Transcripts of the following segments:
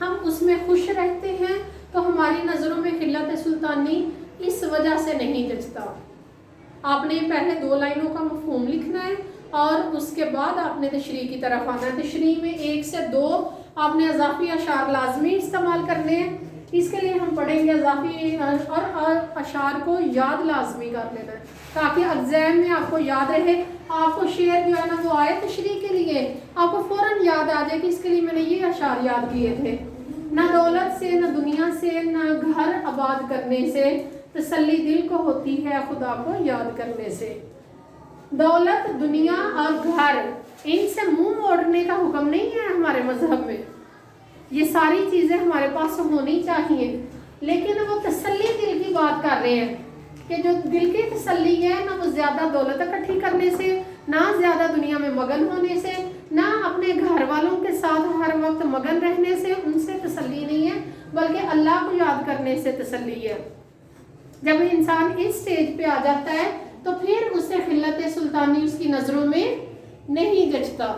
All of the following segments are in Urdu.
ہم اس میں خوش رہتے ہیں تو ہماری نظروں میں خلت سلطانی اس وجہ سے نہیں جچتا۔ آپ نے پہلے 2 لائنوں کا مفہوم لکھنا ہے اور اس کے بعد آپ نے تشریح کی طرف آنا ہے۔ تشریح میں 1 سے 2 آپ نے اضافی اشعار لازمی استعمال کرنے ہیں۔ اس کے لیے ہم پڑھیں گے اضافی اور اشعار کو یاد لازمی کر لینا ہے تاکہ ایگزام میں آپ کو یاد رہے۔ آپ کو شعر جو ہے نا وہ آئے تشریح کے لیے آپ کو فوراً یاد آ جائے کہ اس کے لیے میں نے یہ اشعار یاد کیے تھے۔ نہ دولت سے، نہ دنیا سے، نہ گھر آباد کرنے سے تسلی دل کو ہوتی ہے خدا کو یاد کرنے سے۔ دولت، دنیا اور گھر، ان سے منہ موڑنے کا حکم نہیں ہے ہمارے مذہب میں۔ یہ ساری چیزیں ہمارے پاس ہونی چاہیے، لیکن وہ تسلی دل کی بات کر رہے ہیں کہ جو دل کی تسلی ہے نہ وہ زیادہ دولت اکٹھی کرنے سے، نہ زیادہ دنیا میں مگن ہونے سے، نہ اپنے گھر والوں کے ساتھ ہر وقت مگن رہنے سے، ان سے تسلی نہیں ہے، بلکہ اللہ کو یاد کرنے سے تسلی ہے۔ جب انسان اس سٹیج پہ آ جاتا ہے تو پھر اسے خلت سلطانی اس کی نظروں میں نہیں جچتا،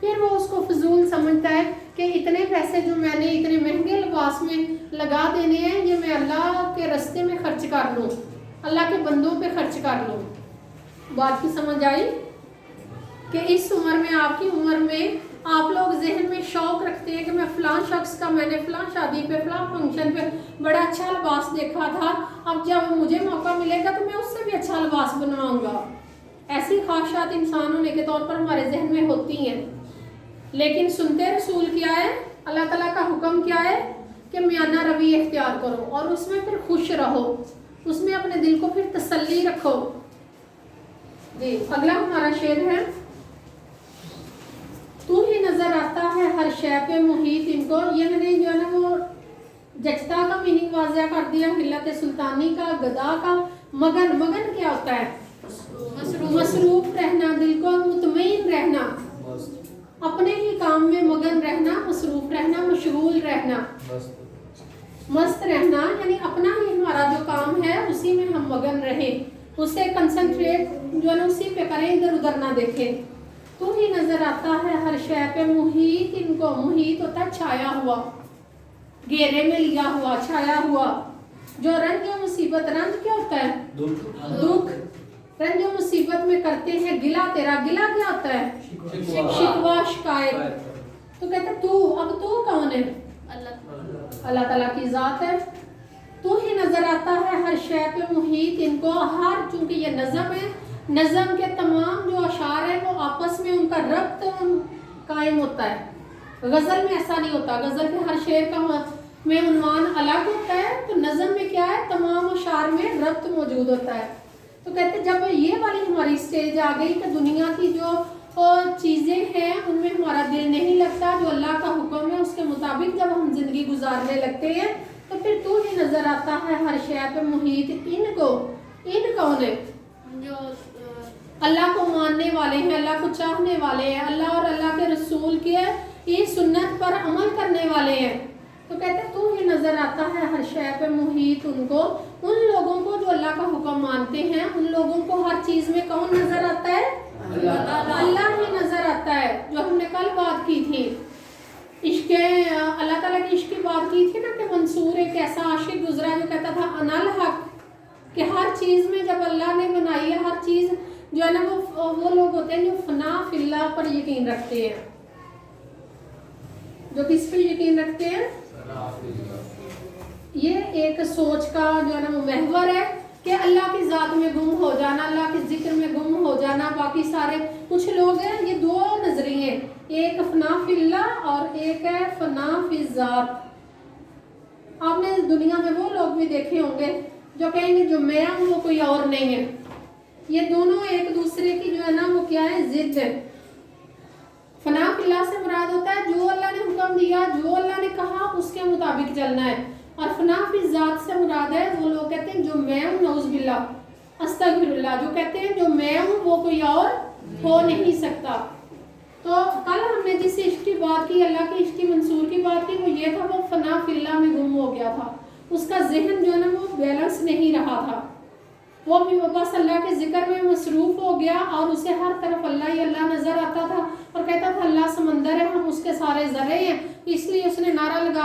پھر وہ اس کو فضول سمجھتا ہے کہ اتنے پیسے جو میں نے اتنے مہنگے لباس میں لگا دینے ہیں یہ میں اللہ کے راستے میں خرچ کر لوں، اللہ کے بندوں پہ خرچ کر لوں۔ بات کی سمجھ آئی کہ اس عمر میں، آپ کی عمر میں، آپ لوگ ذہن میں شوق رکھتے ہیں کہ میں فلاں شخص کا، میں نے فلاں شادی پہ، فلاں فنکشن پہ بڑا اچھا لباس دیکھا تھا، اب جب مجھے موقع ملے گا تو میں اس سے بھی اچھا لباس بنواؤں گا۔ ایسی خواہشات انسان ہونے کے طور پر ہمارے ذہن میں ہوتی ہیں، لیکن سنتے رسول کیا ہے؟ اللہ تعالیٰ کا حکم کیا ہے کہ میانہ روی اختیار کرو اور اس میں پھر خوش رہو، اس میں اپنے دل کو پھر تسلی رکھو۔ جی اگلا ہمارا شعر ہے، تو ہی نظر آتا ہے ہر شے پہ محیط ان کو۔ یہ میں نے جو ہے نا وہ جچتا کا میننگ واضح کر دیا، خلت سلطانی کا، گدا کا، مگن۔ مگن کیا ہوتا ہے؟ مصروف رہنا، دل کو مطمئن رہنا، اپنے ہی کام میں مگن رہنا، مصروف رہنا، مشغول رہنا، مست رہنا، یعنی اپنا ہی ہمارا جو کام ہے اسی میں ہم مگن رہیں، اسے کنسنٹریٹ جو ہے نا اسی پہ کریں، ادھر ادھر نہ دیکھیں۔ تو ہی نظر آتا ہے ہر شے پہ محیط ان کو۔ محیط ہوتا ہے چھایا ہوا، گھیرے میں لیا ہوا، چھایا ہوا۔ جو رنج و مصیبت، رنج کیا ہوتا ہے؟ دکھ۔ رنج و مصیبت میں کرتے ہیں گلا تیرا۔ گلا کیا ہوتا ہے؟ شکوہ، شکایت۔ تو کہتے ہیں تو، اب تو کون ہے؟ اللہ تعالیٰ کی ذات ہے۔ تو ہی نظر آتا ہے ہر شے پہ محیط ان کو۔ ہر، چونکہ یہ نظم ہے، نظم کے تمام جو اشعار ہیں وہ آپس میں ان کا ربط قائم ہوتا ہے۔ غزل میں ایسا نہیں ہوتا، غزل کے ہر شعر کا میں عنوان الگ ہوتا ہے، تو نظم میں کیا ہے؟ تمام اشعار میں ربط موجود ہوتا ہے۔ تو کہتے ہیں جب یہ والی ہماری سٹیج آ گئی کہ دنیا کی جو چیزیں ہیں ان میں ہمارا دل نہیں لگتا، جو اللہ کا حکم ہے اس کے مطابق جب ہم زندگی گزارنے لگتے ہیں تو پھر تو ہی نظر آتا ہے ہر شے پہ محیط ان کو۔ ان کون ہے؟ جو اللہ کو ماننے والے ہیں، اللہ کو چاہنے والے ہیں، اللہ اور اللہ کے رسول کے اس سنت پر عمل کرنے والے ہیں۔ تو کہتے ہیں تو ہی نظر آتا ہے ہر شے پہ محیط ان کو۔ ان لوگوں کو جو اللہ کا حکم مانتے ہیں، ان لوگوں کو ہر چیز میں کون نظر آتا ہے؟ اللہ ہی نظر آتا ہے۔ جو ہم نے کل بات کی تھی عشق، اللہ تعالیٰ کی عشق کی بات کی تھی نا کہ منصور ایک ایسا عاشق گزرا جو کہتا تھا انا الحق، کہ ہر چیز میں جب اللہ نے بنائی ہے ہر چیز جو ہے نا وہ لوگ ہوتے ہیں جو فنا فی اللہ پر یقین رکھتے ہیں۔ جو کس پہ یقین رکھتے ہیں؟ یہ ایک سوچ کا جو ہے نا وہ محور ہے کہ اللہ کی ذات میں گم ہو جانا، اللہ کے ذکر میں گم ہو جانا، باقی سارے کچھ لوگ ہیں یہ دو نظریے، ایک فنا فی اللہ اور ایک ہے فنا فی ذات۔ آپ نے دنیا میں وہ لوگ بھی دیکھے ہوں گے جو کہیں گے جو میں ہوں وہ کوئی اور نہیں ہے۔ یہ دونوں ایک دوسرے کی جو ہے نا وہ کیا ہے؟ ضد ہے۔ فنا فی اللہ سے مراد ہوتا ہے جو اللہ نے حکم دیا، جو اللہ نے کہا اس کے مطابق چلنا ہے، اور فنا فی ذات سے مراد ہے وہ لوگ کہتے ہیں جو میں ہوں، نعوذ باللہ، استغفر اللہ، جو کہتے ہیں جو میں ہوں وہ کوئی اور ہو نہیں سکتا۔ تو کل ہم نے جس عشق کی بات کی، اللہ کے عشق کی، منصور کی بات کی، وہ یہ تھا وہ فنا فی اللہ میں گم ہو گیا تھا، اس کا ذہن جو ہے نا وہ بیلنس نہیں رہا تھا، وہ بھی بس اللہ کے ذکر میں مصروف ہو گیا اور اسے ہر طرف اللہ ہی اللہ نظر آتا تھا اور کہتا تھا اللہ سمندر ہے، ہم اس کے سارے ذرے ہیں، اس لیے اس نے نعرہ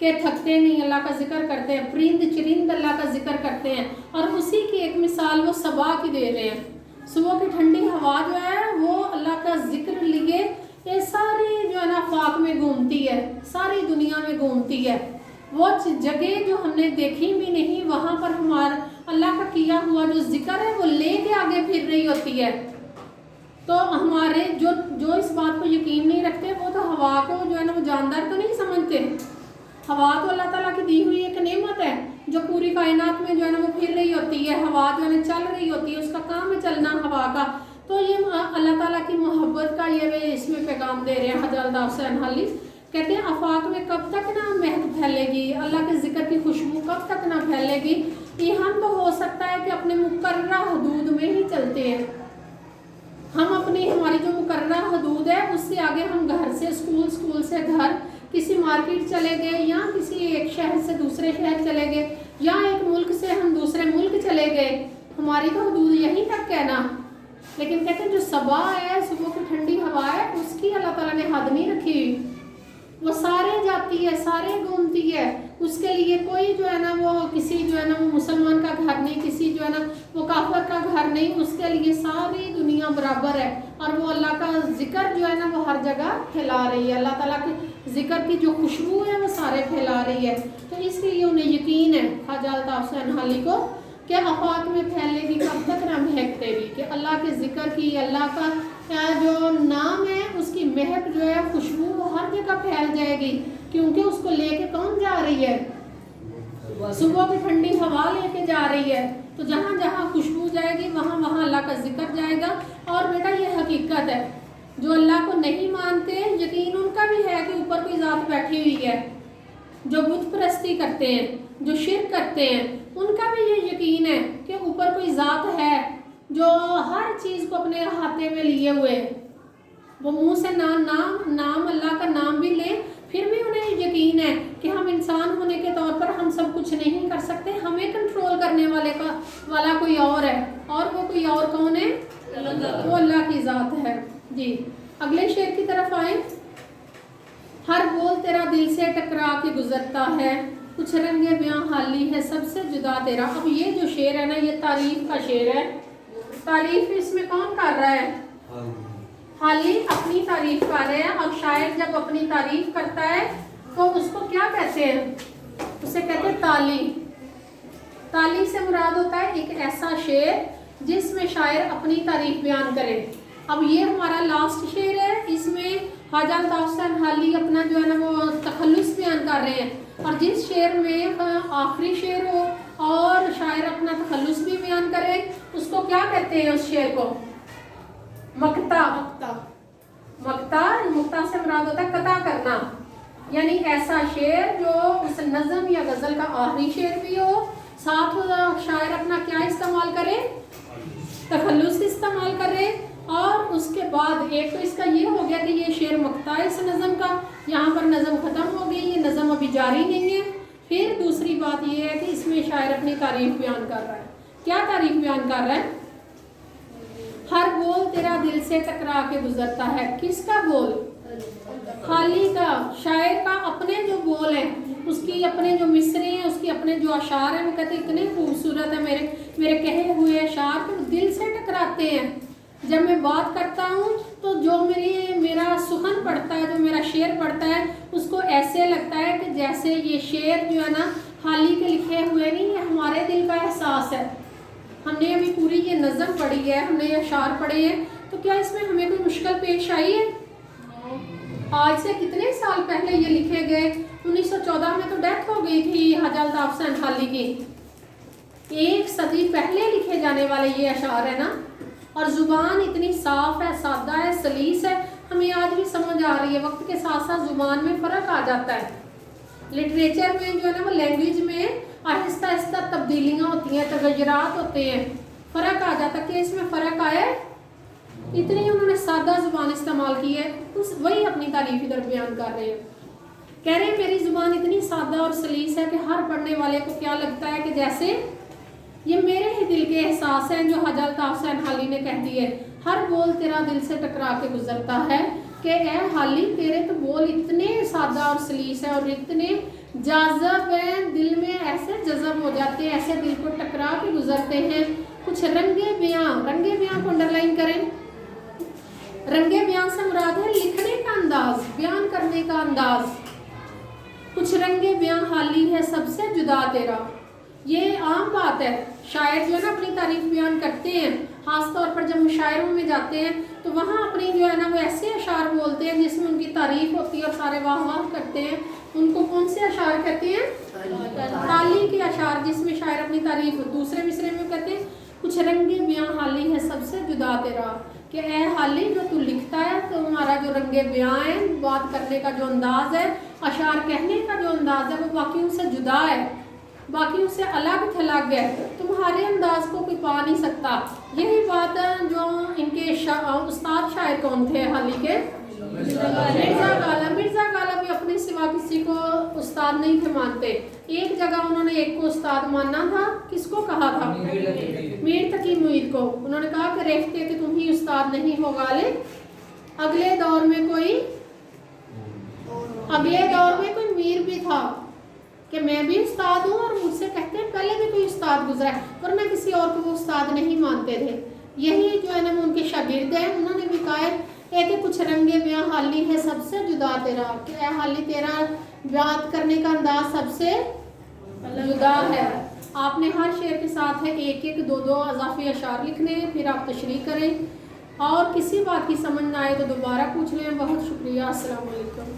کہ تھکتے نہیں، اللہ کا ذکر کرتے ہیں، پرند چرند اللہ کا ذکر کرتے ہیں. اور اسی کی ایک مثال وہ صبا کی دے رہے ہیں. صبح کی ٹھنڈی ہوا جو ہے وہ اللہ کا ذکر لیے یہ ساری جو ہے نا آفاق میں گھومتی ہے، ساری دنیا میں گھومتی ہے. وہ جگہ جو ہم نے دیکھی بھی نہیں وہاں پر ہمارا اللہ کا کیا ہوا جو ذکر ہے وہ لے کے آگے پھر رہی ہوتی ہے. تو ہمارے جو اس بات کو یقین نہیں رکھتے وہ تو ہوا کو جو ہے نا وہ جاندار تو نہیں سمجھتے. ہوا تو اللہ تعالیٰ کی دی ہوئی ایک نعمت ہے جو پوری کائنات میں جو ہے نا وہ پھر رہی ہوتی ہے. ہوا جو ہے نا چل رہی ہوتی ہے، اس کا کام ہے چلنا ہوا کا. تو یہ اللہ تعالیٰ کی محبت کا یہ اس میں پیغام دے رہے ہیں حضرت حسین علی. کہتے ہیں آفاق میں کب تک نہ مہک پھیلے گی، اللہ کے ذکر کی خوشبو کب تک نہ پھیلے گی. یہ ہم تو ہو سکتا ہے کہ اپنے مقررہ حدود میں ہی چلتے ہیں. ہم ہماری جو مقررہ حدود ہے اس سے آگے ہم گھر سے اسکول، اسکول سے گھر، کسی مارکیٹ چلے گئے یا کسی ایک شہر سے دوسرے شہر چلے گئے یا ایک ملک سے ہم دوسرے ملک چلے گئے، ہماری تو حدود یہیں تک ہے نا. لیکن کہتے ہیں جو صبا ہے، صبح کی ٹھنڈی ہوا ہے، اس کی اللہ تعالیٰ نے حد نہیں رکھی ہوئی. وہ سارے جاتی ہے، سارے گھومتی ہے. اس کے لیے کوئی جو ہے نا وہ کسی جو ہے نا وہ مسلمان کا گھر نہیں، کسی جو ہے نا وہ کافر کا گھر نہیں. اس کے لیے ساری دنیا برابر ہے اور وہ اللہ کا ذکر جو ہے نا وہ ہر جگہ پھیلا رہی ہے. اللہ تعالیٰ کے ذکر کی جو خوشبو ہے وہ سارے پھیلا رہی ہے. تو اس لیے انہیں یقین ہے خواجہ الطاف حسین علی کو کہ آفاق میں پھیلے گی کب تک نہ مہکتے بھی، کہ اللہ کے ذکر کی، اللہ کا جو نام ہے اس کی مہک جو ہے خوشبو وہ ہر جگہ پھیل جائے گی. کیونکہ اس کو لے کے کون جا رہی ہے؟ صبح کی ٹھنڈی ہوا لے کے جا رہی ہے. تو جہاں جہاں خوشبو جائے گی وہاں وہاں اللہ کا ذکر جائے گا. اور بیٹا یہ حقیقت ہے، جو اللہ کو نہیں مانتے یقین ان کا بھی ہے کہ اوپر کوئی ذات بیٹھی ہوئی ہے. جو بت پرستی کرتے ہیں، جو شرک کرتے ہیں، ان کا بھی یہ یقین ہے کہ اوپر کوئی ذات ہے جو ہر چیز کو اپنے ہاتھے میں لیے ہوئے. وہ منہ سے نام اللہ کا نام بھی لیں پھر بھی انہیں یقین ہے کہ ہم انسان ہونے کے طور پر ہم سب کچھ نہیں کر سکتے، ہمیں کنٹرول کرنے والا کوئی اور ہے. اور وہ کوئی اور کون ہے؟ وہ اللہ کی ذات ہے. جی اگلے شعر کی طرف آئیں. ہر بول تیرا دل سے ٹکرا کے گزرتا ہے، کچھ رنگ بیاں حالی ہے سب سے جدا تیرا. اب یہ جو شعر ہے نا یہ تعریف کا شعر ہے. تعریف اس میں کون کر رہا ہے؟ حالی اپنی تعریف کر رہے ہیں. اب شاعر جب اپنی تعریف کرتا ہے تو اس کو کیا کہتے ہیں؟ اسے کہتے ہیں تالی. تالی سے مراد ہوتا ہے ایک ایسا شعر جس میں شاعر اپنی تعریف بیان کرے. اب یہ ہمارا لاسٹ شعر ہے، اس میں خواجہ الطاف حسین علی اپنا جو ہے نا وہ تخلص بیان کر رہے ہیں. اور جس شعر میں آخری شعر ہو اور شاعر اپنا تخلص بھی بیان کرے اس کو کیا کہتے ہیں؟ اس شعر کو مقطع. مقطع سے مراد ہوتا ہے قطع کرنا، یعنی ایسا شعر جو اس نظم یا غزل کا آخری شعر بھی ہو، ساتھ شاعر اپنا کیا استعمال کرے؟ تخلص استعمال کرے. اور اس کے بعد ایک تو اس کا یہ ہو گیا کہ یہ شعر مقطع ہے اس نظم کا، یہاں پر نظم ختم ہو گئی، یہ نظم ابھی جاری نہیں ہے. پھر دوسری بات یہ ہے کہ اس میں شاعر اپنی تعریف بیان کر رہا ہے. کیا تعریف بیان کر رہا ہے؟ ہر بول تیرا دل سے ٹکرا کے گزرتا ہے. کس کا بول؟ خالی کا، شاعر کا اپنے جو بول ہیں، اس کی اپنے جو مصرے ہیں، اس کی اپنے جو اشعار ہیں، وہ کہتے ہیں اتنے خوبصورت ہیں میرے کہے ہوئے اشعار کہ دل سے ٹکراتے ہیں. جب میں بات کرتا ہوں تو جو میرا سخن پڑھتا ہے، جو میرا شعر پڑھتا ہے، اس کو ایسے لگتا ہے کہ جیسے یہ شعر جو ہے نا حالی کے لکھے ہوئے نہیں، یہ ہمارے دل کا احساس ہے. ہم نے ابھی پوری یہ نظم پڑھی ہے، ہم نے یہ اشعار پڑھے ہیں، تو کیا اس میں ہمیں کوئی مشکل پیش آئی ہے؟ آج سے کتنے سال پہلے یہ لکھے گئے. 1914 میں تو ڈیتھ ہو گئی تھی خواجہ الطاف حسین علی کی. 1 صدی پہلے لکھے جانے والے یہ اشعار ہے نا. اور زبان اتنی صاف ہے، سادہ ہے، سلیس ہے، ہمیں آج بھی سمجھ آ رہی ہے. وقت کے ساتھ ساتھ زبان میں فرق آ جاتا ہے. لٹریچر میں جو ہے نا وہ لینگویج میں آہستہ آہستہ تبدیلیاں ہوتی ہیں، تغیرات ہوتے ہیں، فرق آ جاتا ہے. کہ اس میں فرق آیا ہے؟ اتنی انہوں نے سادہ زبان استعمال کی ہے، وہی اپنی تعریف ادھر بیان کر رہے ہیں. کہہ رہے ہیں میری زبان اتنی سادہ اور سلیس ہے کہ ہر پڑھنے والے کو کیا لگتا ہے کہ جیسے یہ میرے ہی دل کے احساس ہیں جو خواجہ الطاف حسین علی نے کہہ دیے. ہر بول تیرا دل سے ٹکرا کے گزرتا ہے کہ اے حالی تیرے تو بول اتنے سادہ اور سلیس ہیں اور اتنے جاذب ہیں، دل میں ایسے جذب ہو جاتے ہیں، ایسے دل کو ٹکرا کے گزرتے ہیں. کچھ رنگے بیاں کو انڈر لائن کریں. رنگے بیاں سے مراد ہے لکھنے کا انداز، بیان کرنے کا انداز. کچھ رنگے بیاں حالی ہے سب سے جدا تیرا. یہ عام بات ہے، شاعر جو ہے نا اپنی تعریف بیان کرتے ہیں، خاص طور پر جب مشاعروں میں جاتے ہیں تو وہاں اپنی جو ہے نا وہ ایسے اشعار بولتے ہیں جس میں ان کی تعریف ہوتی ہے اور سارے واہ واہ کرتے ہیں. ان کو کون سے اشعار کہتے ہیں؟ تالی کے اشعار، جس میں شاعر اپنی تعریف. دوسرے مصرے میں کہتے ہیں کچھ رنگے بیاں حالی ہے سب سے جدا تیرا، کہ اے حالی جو تو لکھتا ہے تمہارا جو رنگے بیاں ہے، بات کرنے کا جو انداز ہے، اشعار کہنے کا جو انداز ہے، وہ باقیوں سے جدا ہے، باقیوں سے الگ تھلگ ہے. تمہارے انداز کو کوئی پا نہیں سکتا. یہی بات ہے جو ان کے استاد شاعر کون تھے حالی کے؟ مرزا غالب بھی اپنے سوا کسی کو استاد نہیں تھے مانتے. ایک جگہ انہوں نے ایک کو استاد ماننا تھا. کس کو کہا تھا؟ میر تقی معید کو. انہوں نے کہا کہ ریختہ کہ تم ہی استاد نہیں ہو غالب. اگلے دور میں کوئی میر بھی تھا کہ میں بھی استاد ہوں، اور مجھ سے کہتے ہیں پہلے بھی کوئی استاد گزرا ہے، ورنہ کسی اور کو وہ استاد نہیں مانتے تھے. یہی جو ہے نا ان کے شاگرد ہیں، انہوں نے بھی کہا ہے کہ کچھ رنگے بیاں حالی ہے سب سے جدا تیرا، کہ اے حالی تیرا بات کرنے کا انداز سب سے جدا ہے. آپ نے ہر شعر کے ساتھ ہے ایک ایک دو اضافی اشعار لکھنے ہیں، پھر آپ تشریح کریں، اور کسی بات کی سمجھ نہ آئے تو دوبارہ پوچھ لیں. بہت شکریہ. السلام علیکم.